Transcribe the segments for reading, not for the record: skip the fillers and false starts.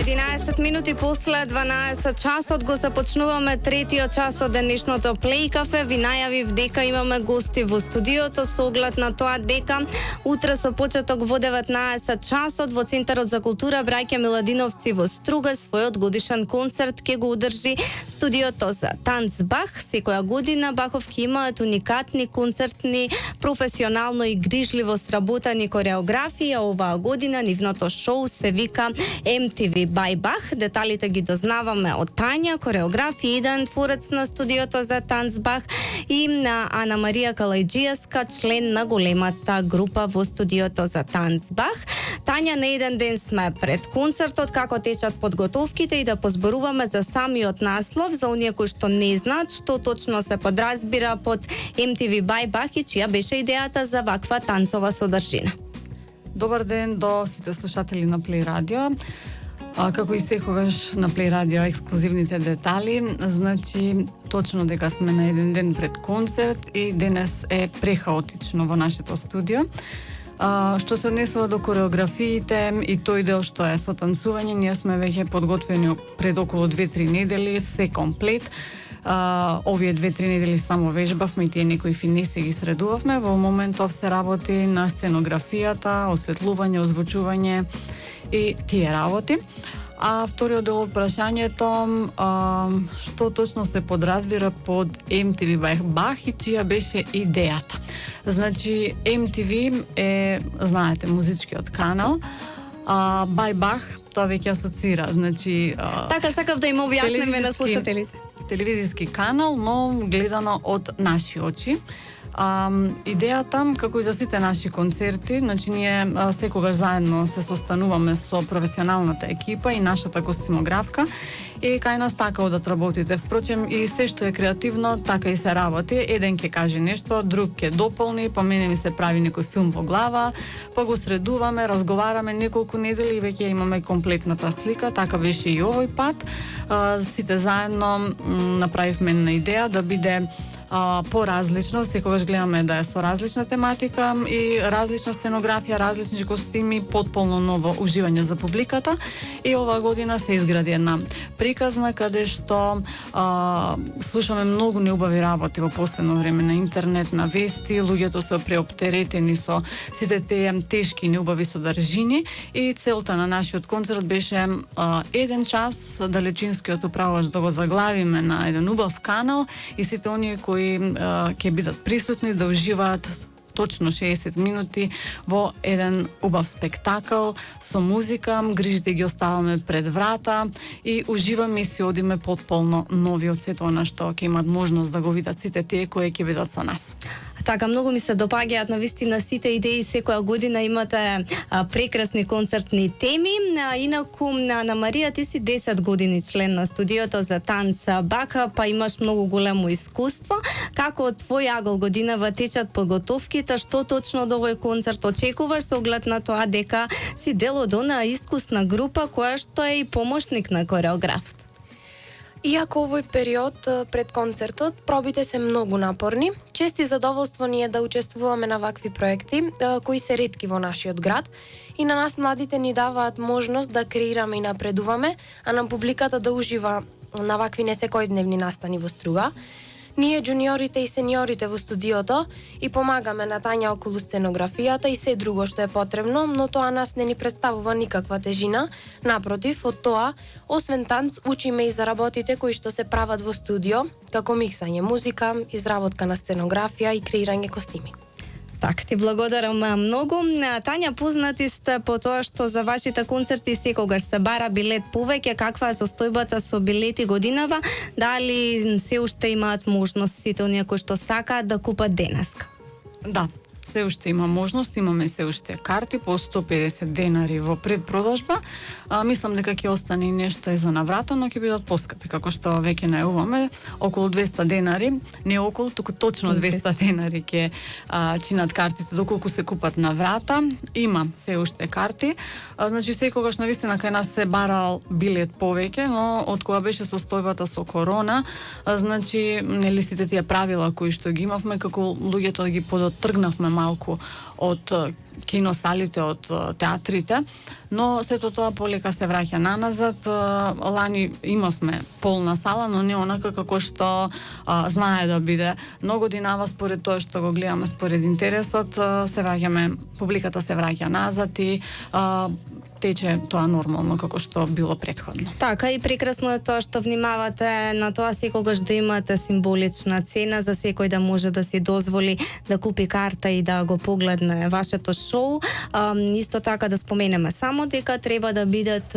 11 минути после 12 часот го започнуваме третиот час од денешното Плей кафе. Ви најавив дека имаме гости во студиото со оглед на тоа дека утре со почеток во 19 часот во Центарот за култура Браќа Миладиновци во Струга својот годишен концерт ќе го одржи студиото за танц Бах. Секоја година Баховки имаат уникатни концертни, професионално и грижливо сработани кореографии, а оваа година нивното шоу се вика MTV by Bach. Деталите ги дознаваме од Тања, кореограф и идеен творец на студиото за танц Бах, и на Ана Марија Калајджијаска, член на големата група во студиото за танц Бах. Тања, на еден ден сме пред концертот, како течат подготовките и да позборуваме за самиот наслов, за оние кои што не знаат што точно се подразбира под MTV by Bach и чија беше идејата за ваква танцова содржина. Добар ден до сите слушатели на Плей Радио. Како и секогаш на Плей Радио ексклузивните детали, значи точно дека сме на еден ден пред концерт и денес е прехаотично во нашето студио. Што се однесува до кореографиите и тој дел што е со танцување, ние сме веќе подготвени пред околу 2-3 недели, се комплет. Овие 2-3 недели само вежбавме и тие некои финеси ги средувавме. Во моментов се работи на сценографијата, осветлување, озвучување и тие работи. А вториот дел од прашањето, што точно се подразбира под MTV by Bach и чија беше идејата. Значи, MTV е, знаете, музичкиот канал, by Bach тоа веќе асоцира, значи... Така сакав да им објасниме на слушателите. Телевизиски канал, но гледано од наши очи. Идејата, како и за сите наши концерти, значи ние секогаш заедно се состануваме со професионалната екипа и нашата костимографка и кај нас така одат работите. Впрочем, и се што е креативно, така и се работи. Еден ќе каже нешто, друг ќе дополни, па мене ми се прави некој филм во глава, па го средуваме, разговараме неколку недели и веќе имаме комплетната слика. Така беше и овој пат. Сите заедно направивме на идеја да биде поразлично, секогаш гледаме да е со различна тематика и различна сценографија, различни костими, потполно ново уживање за публиката. И оваа година се изгради една приказна каде што слушаме многу неубави работи во последно време на интернет, на вести, луѓето се преоптеретени со сите тие тешки неубави содржини и целта на нашиот концерт беше еден час далечинскиот управувач да го заглавиме на еден убав канал и сите оние кои ќе бидат присутни да уживаат точно 60 минути во еден убав спектакл со музика, грижите ги оставаме пред врата и уживаме и си одиме потполно нови од сето она што ќе имат можност да го видат сите тие кои ќе бидат со нас. Така, многу ми се допаѓаат на вистина сите идеи, секоја година имате прекрасни концертни теми. Инаку, на Марија, ти си 10 години член на студиото за танц Бах, па имаш многу големо искуство. Како од твој агол годинава течат подготовките, што точно од овој концерт очекуваш со оглед на тоа дека си дел од онаа искусна група која што е и помошник на кореографот? Иако овој период пред концертот пробите се многу напорни, чест и задоволство ни е да учествуваме на вакви проекти кои се ретки во нашиот град и на нас младите ни даваат можност да креираме и напредуваме, а на публиката да ужива на вакви несекојдневни настани во Струга. Ние, джуниорите и сениорите во студиото, и помагаме на Тања околу сценографијата и се друго што е потребно, но тоа нас не ни представува никаква тежина. Напротив, од тоа, освен танц, учиме и за работите кои што се прават во студио, како миксање музика, изработка на сценографија и креирање костими. Так, ти благодарам многу. Тања, познати сте по тоа што за вашите концерти секогаш се бара билет повеќе. Каква е состојбата со билети годинава? Дали се уште имаат можност сите оние кои што сакаат да купат денеска? Да, се уште има можност, имаме се уште карти по 150 денари во предпродажба. Мислам дека ќе остане нешто и за наврата, но ќе бидат поскапи, како што веќе најавуваме, околу 200 денари, не околу, туку точно 200 денари ќе чинат картите доколку се купат на врата. Има се уште карти. Значи секогаш навистина кај нас се барал билет повеќе, но од кога беше состојбата со корона, значи нели сите тие правила кои што ги имавме, како луѓето ги подотргнавме малку од киносалите, од театрите, но сето тоа полека се враќа наназад. Лани имавме полна сала, но не онака како што знае да биде. Многу динава според тоа што го гледаме според интересот, се враќаме, публиката се враќа назад и тече тоа нормално како што било претходно. Така, и прекрасно е тоа што внимавате на тоа секогаш да имате символична цена за секој да може да си дозволи да купи карта и да го погледне вашето шоу. Исто така да споменеме само дека треба да бидат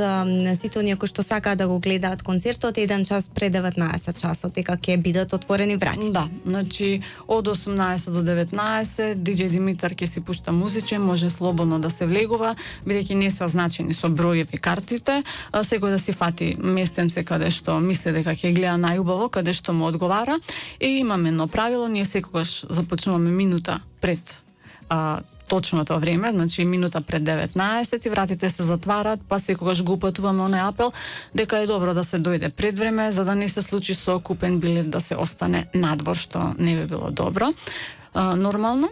сите оние кои што сакаат да го гледаат концертот 1 час пред 19 часот, дека ќе бидат отворени вратите. Да, значи од 18 до 19 DJ Димитар ќе си пушта музиче, може слободно да се влегува, бидејќи не се означени со бројеви картите, секој да си фати местенце каде што мисли дека ќе гледа најубаво, каде што му одговара. И имаме едно правило, ние секогаш започнуваме минута пред точното време, значи минута пред 19 и вратите се затварат, па секогаш го упатуваме оној апел дека е добро да се дојде пред време, за да не се случи со купен билет да се остане надвор, што не би било добро. Нормално.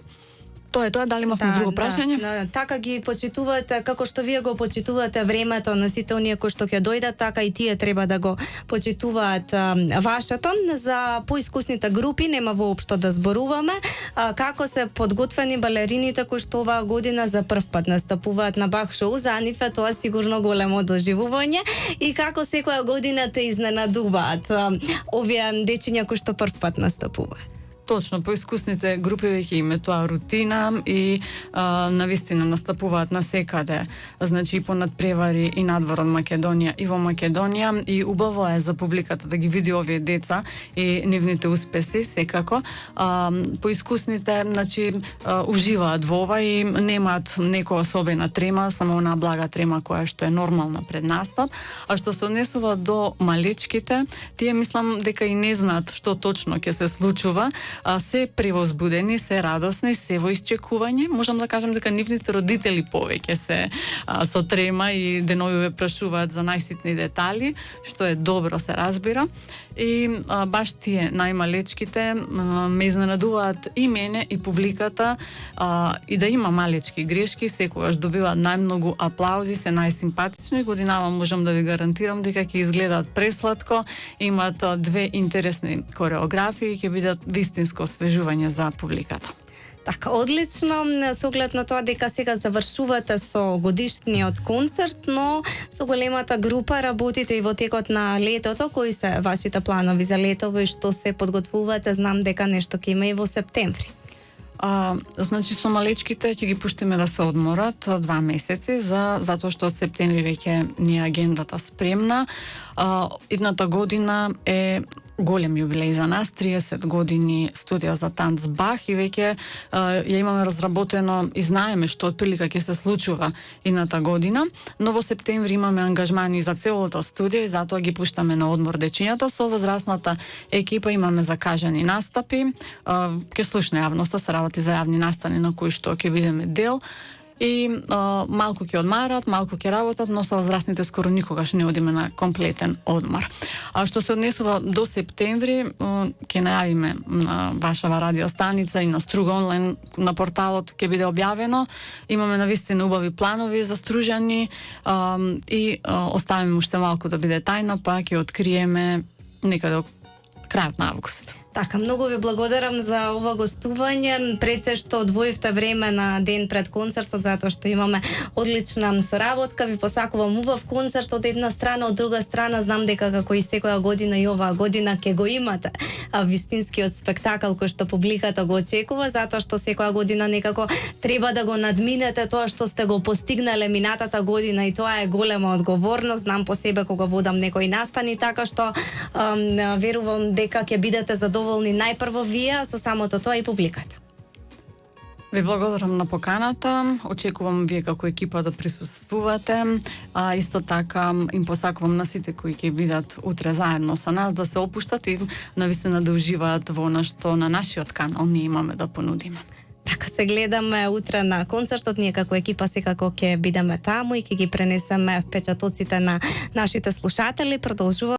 Тоа е тоа, дали имавме друго прашање? Така ги почитувате, како што вие го почитувате времето на сите оние кои што ќе дојдат, така и тие треба да го почитуваат вашето. За поискусните групи нема воопшто да зборуваме. Како се подготвени балерините кои што оваа година за прв пат настапуваат на Бах шоу, за нив е тоа сигурно големо доживување, и како секоја година те изненадуваат овие дечиња кои што прв пат настапуваат? Точно, поискусните групи веќе име тоа рутина и навистина настапуваат на секаде, значи и по надпревари и надвор од Македонија и во Македонија, и убаво е за публиката да ги види овие деца и нивните успеси секако. Поискусните, значи, уживаат во ова и немаат некоја особена трема, само онаа блага трема која што е нормална пред настап. А што се однесува до малечките, тие мислам дека и не знаат што точно ќе се случува. Се превозбудени, се радосни, се во исчекување. Можам да кажам дека нивните родители повеќе се со трема и деновиве прашуваат за најситни детали, што е добро, се разбира. И баш тие најмалечките ме изненадуваат и мене и публиката, и да има малечки грешки, секогаш добиваат најмногу аплаузи, се најсимпатични. Годинава можам да ви гарантирам дека ќе изгледаат пресладко, имаат две интересни кореографии, ќе бидат вистинско освежување за публиката. Така, одлично, со оглед на тоа дека сега завршувате со годишниот концерт, но со големата група работите и во текот на летото. Кои се вашите планови за летово и што се подготвувате? Знам дека нешто ќе има и во септември. Значи со малечките ќе ги пуштиме да се одморат 2 месеци, затоа што од септември веќе ни е агендата спремна. Идната година е голем јубилеј за нас, 30 години студија за танц Бах, и веќе ја имаме разработено и знаеме што отприлика ќе се случува идната година, но во септември имаме ангажмани за целото студија и затоа ги пуштаме на одмор дечињата. Со возрастната екипа имаме закажани настапи, ќе слушне јавноста, се работи за јавни настани на кои што ќе бидеме дел. И малку ќе одмарат, малку ќе работат, но со возрастните скоро никогаш не одиме на комплетен одмор. А што се однесува до септември, ќе најавиме на вашава радиостаница и на Струга онлайн на порталот ќе биде објавено. Имаме навистина убави планови застружени и оставиме уште малку да биде тајна, па ќе откриеме некаде крајот на август. Така, многу ви благодарам за ова гостување. Пред се што одвоивте време на ден пред концертот, затоа што имаме одлична соработка. Ви посакувам убав концерт од една страна, од друга страна знам дека како и секоја година и оваа година ќе го имате вистинскиот спектакл кој што публиката го очекува, затоа што секоја година некако треба да го надминете тоа што сте го постигнале минатата година, и тоа е голема одговорност. Знам по себе кога водам некои настани, така што верувам дека ќе бидете задоволни најпрво вие, со самото тоа и публиката. Ви благодарам на поканата, очекувам вие како екипа да присуствувате, а исто така им посакувам на сите кои ќе бидат утре заедно со нас да се опуштат и навистина да уживаат во она што на нашиот канал ние имаме да понудиме. Така, се гледаме утре на концертот, ние како екипа секако ќе бидеме таму и ќе ги пренесеме впечатоците на нашите слушатели. Продолжуваме